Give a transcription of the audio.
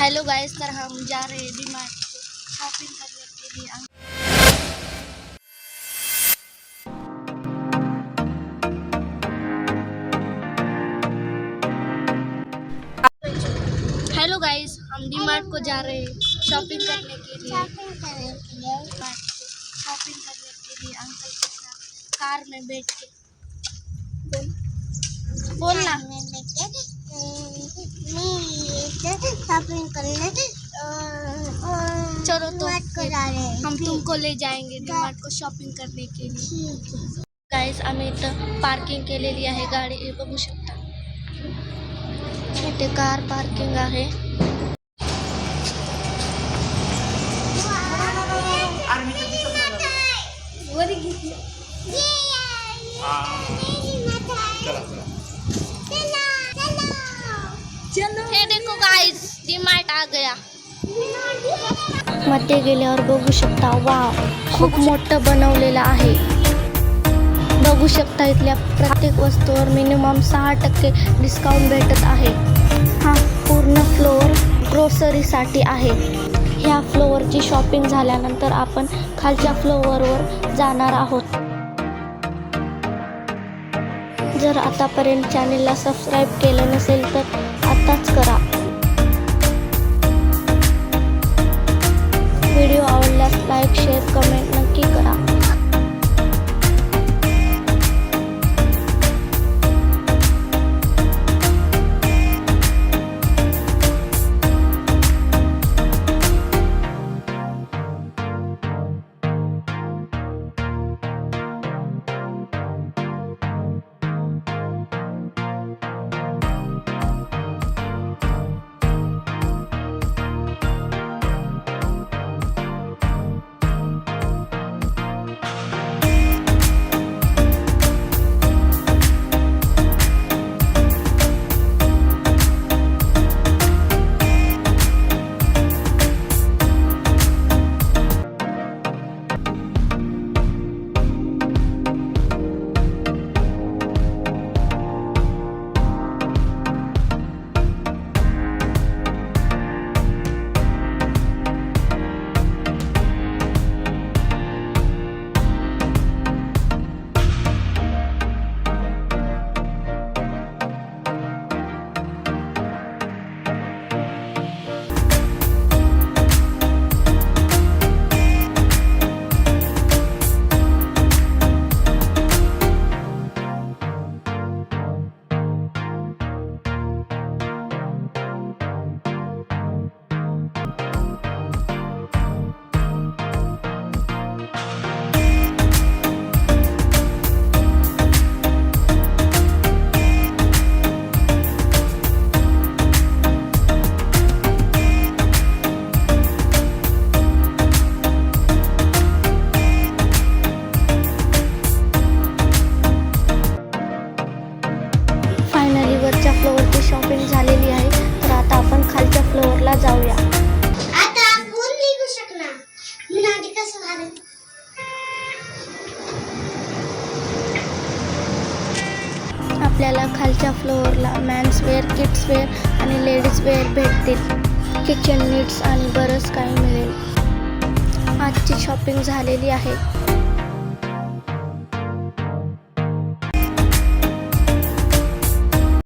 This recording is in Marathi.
हेलो गाइस, तर हम जा रहे हैं डीमार्ट को शॉपिंग करने के लिए। हेलो गाइस, हम डीमार्ट को जा रहे हैं शॉपिंग करने के लिए। अंकल के साथ कार में बैठ के बोलना शॉपिंग करने। चलो तो हम तुमको ले जाएंगे डीमार्ट को शॉपिंग करने के लिए। गाइस, आम्ही इथं पार्किंग केलेली आहे गाडी, हे बघू शकता। इथे कार पार्किंग आहे। हे देखो गाइस, डीमार्ट आ गया। मध्ये गेल्यावर बघू शकता, वाव, खूप मोठं बनवलेलं आहे। बघू शकता इथल्या प्रत्येक वस्तूवर मिनिमम 6% डिस्काउंट भेटत आहे। हा पूर्ण फ्लोअर ग्रोसरीसाठी आहे। ह्या फ्लोअरची शॉपिंग झाल्यानंतर आपण खालच्या फ्लोअरवर जाणार आहोत। जर आतापर्यंत चॅनलला सबस्क्राईब केलं नसेल तर आताच करा। व्हिडिओ आवडल्यास लाईक, शेअर, कमेंट नक्की करा। वरच्या फ्लोअरची शॉपिंग झालेली आहे, तर आता आपण खालच्या फ्लोअरला जाऊया। आता कोण निघू शकणार? मी आधी कसं झालं? आपल्याला खालच्या फ्लोअरला मॅन्स वेअर, किड्स वेअर आणि लेडीज वेअर भेटतील। किचन नीड्स आणि बरंच काही मिळेल। आजची शॉपिंग झालेली आहे।